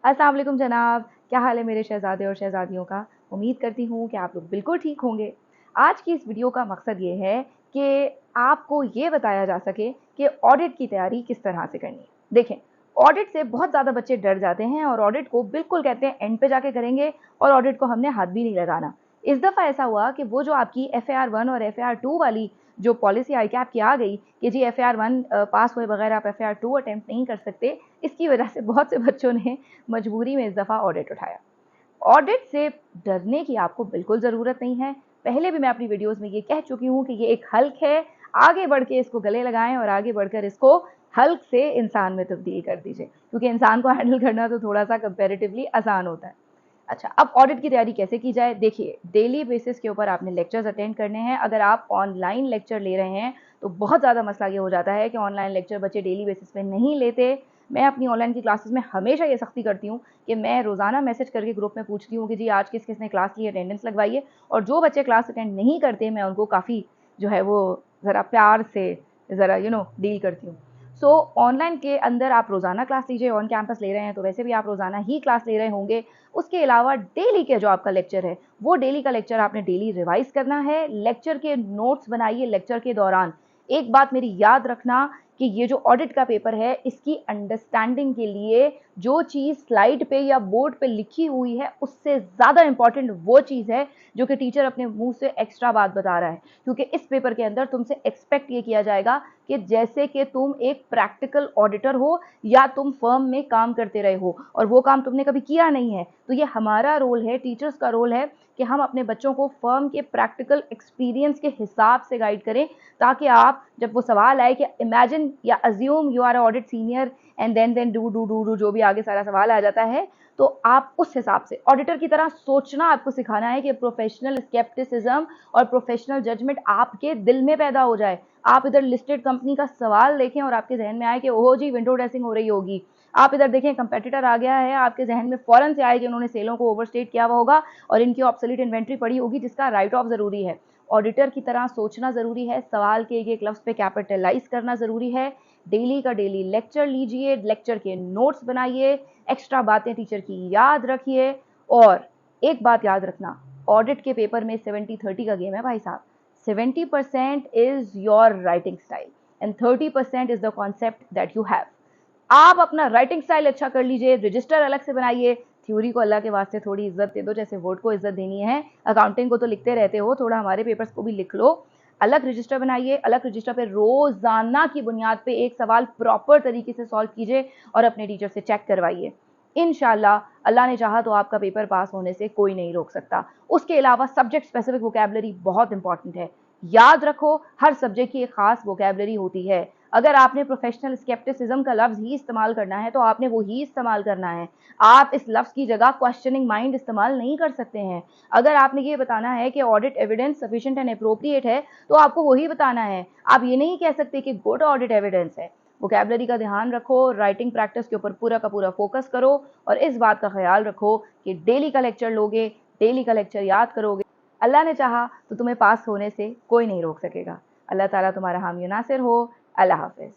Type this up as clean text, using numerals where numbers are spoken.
अस्सलाम वालेकुम जनाब, क्या हाल है मेरे शहज़ादे और शहज़ादियों का। उम्मीद करती हूँ कि आप लोग बिल्कुल ठीक होंगे। आज की इस वीडियो का मकसद ये है कि आपको ये बताया जा सके कि ऑडिट की तैयारी किस तरह से करनी है। देखें, ऑडिट से बहुत ज़्यादा बच्चे डर जाते हैं और ऑडिट को बिल्कुल कहते हैं एंड पे जाके करेंगे और ऑडिट को हमने हाथ भी नहीं लगाना। इस दफ़ा ऐसा हुआ कि वो जो आपकी FAR 1 और FAR 2 वाली जो पॉलिसी ICAP की आ गई कि जी FAR 1 पास हुए बगैर आप FAR 2 अटेम्प्ट नहीं कर सकते, इसकी वजह से बहुत से बच्चों ने मजबूरी में इस दफ़ा ऑडिट उठाया। ऑडिट से डरने की आपको बिल्कुल ज़रूरत नहीं है। पहले भी मैं अपनी वीडियोस में ये कह चुकी हूँ कि ये एक हल्क है, आगे बढ़ के इसको गले लगाएं और आगे बढ़कर इसको हल्क से इंसान में तब्दील कर दीजिए, क्योंकि इंसान को हैंडल करना तो थोड़ा सा कंपैरेटिवली आसान होता है। अच्छा, अब ऑडिट की तैयारी कैसे की जाए? देखिए, डेली बेसिस के ऊपर आपने लेक्चर्स अटेंड करने हैं। अगर आप ऑनलाइन लेक्चर ले रहे हैं तो बहुत ज़्यादा मसला ये हो जाता है कि ऑनलाइन लेक्चर बच्चे डेली बेसिस पे नहीं लेते। मैं अपनी ऑनलाइन की क्लासेस में हमेशा ये सख्ती करती हूँ कि मैं रोज़ाना मैसेज करके ग्रुप में पूछती हूँ कि जी आज किस किस ने क्लास ली, अटेंडेंस लगवाइए। और जो बच्चे क्लास अटेंड नहीं करते मैं उनको काफ़ी जो है वो ज़रा प्यार से ज़रा डील करती हूँ। सो ऑनलाइन के अंदर आप रोज़ाना क्लास लीजिए, ऑन कैंपस ले रहे हैं तो वैसे भी आप रोज़ाना ही क्लास ले रहे होंगे। उसके अलावा डेली के जो आपका लेक्चर है, वो डेली का लेक्चर आपने डेली रिवाइज़ करना है। लेक्चर के नोट्स बनाइए लेक्चर के दौरान। एक बात मेरी याद रखना कि ये जो ऑडिट का पेपर है, इसकी अंडरस्टैंडिंग के लिए जो चीज़ स्लाइड पे या बोर्ड पे लिखी हुई है, उससे ज़्यादा इम्पॉर्टेंट वो चीज़ है जो कि टीचर अपने मुँह से एक्स्ट्रा बात बता रहा है। क्योंकि इस पेपर के अंदर तुमसे एक्सपेक्ट ये किया जाएगा कि जैसे कि तुम एक प्रैक्टिकल ऑडिटर हो या तुम फर्म में काम करते रहे हो और वो काम तुमने कभी किया नहीं है। तो ये हमारा रोल है, टीचर्स का रोल है कि हम अपने बच्चों को फर्म के प्रैक्टिकल एक्सपीरियंस के हिसाब से गाइड करें, ताकि आप जब वो सवाल आए कि इमेजिन या assume you are audit senior and then do जो भी आगे सारा सवाल आ जाता है, तो आप उस हिसाब से ऑडिटर की तरह सोचना आपको सिखाना है कि प्रोफेशनल स्केप्टिसिज्म और प्रोफेशनल जजमेंट आपके दिल में पैदा हो जाए। आप इधर लिस्टेड कंपनी का सवाल देखें और आपके जहन में आए कि ओहो जी विंडो ड्रेसिंग हो रही होगी। आप इधर देखें कंपेटिटर आ गया है, आपके जहन में फौरन से आए कि उन्होंने सेलों को ओवरस्टेट किया हुआ होगा और इनकी ऑब्सोलीट इन्वेंट्री पड़ी होगी जिसका राइट ऑफ जरूरी है। ऑडिटर की तरह सोचना जरूरी है, सवाल के एक लफ्ज पे कैपिटलाइज करना जरूरी है। डेली का डेली लेक्चर लीजिए, लेक्चर के नोट्स बनाइए, एक्स्ट्रा बातें टीचर की याद रखिए। और एक बात याद रखना, ऑडिट के पेपर में 70-30 का गेम है भाई साहब। 70% is your writing style and 30% is the concept that you have। आप अपना राइटिंग स्टाइल अच्छा कर लीजिए, रजिस्टर अलग से बनाइए। थ्योरी को अल्लाह के वास्ते थोड़ी इज्जत दे दो, जैसे वर्ड को इज्जत देनी है। अकाउंटिंग को तो लिखते रहते हो, थोड़ा हमारे पेपर्स को भी लिख लो। अलग रजिस्टर बनाइए, अलग रजिस्टर पे रोजाना की बुनियाद पे एक सवाल प्रॉपर तरीके से सॉल्व कीजिए और अपने टीचर से चेक करवाइए। इंशाल्लाह अल्लाह ने चाहा तो आपका पेपर पास होने से कोई नहीं रोक सकता। उसके अलावा सब्जेक्ट स्पेसिफिक वोकैबुलरी बहुत इंपॉर्टेंट है। याद रखो, हर सब्जेक्ट की एक खास वोकैबुलरी होती है। अगर आपने प्रोफेशनल स्केप्टिसिज्म का लफ्ज ही इस्तेमाल करना है तो आपने वो ही इस्तेमाल करना है। आप इस लफ्ज की जगह क्वेश्चनिंग माइंड इस्तेमाल नहीं कर सकते हैं। अगर आपने ये बताना है कि audit evidence sufficient and appropriate है तो आपको वही बताना है। आप ये नहीं कह सकते कि गुड ऑडिट एविडेंस है। वोकैबुलरी का ध्यान रखो, राइटिंग प्रैक्टिस के ऊपर पूरा का पूरा फोकस करो और इस बात का ख्याल रखो कि डेली का लेक्चर लोगे, डेली का लेक्चर याद करोगे। अल्लाह ने चाहा तो तुम्हें पास होने से कोई नहीं रोक सकेगा। अल्लाह ताला तुम्हारा हामी नासिर हो। अल्लाह हाफिज।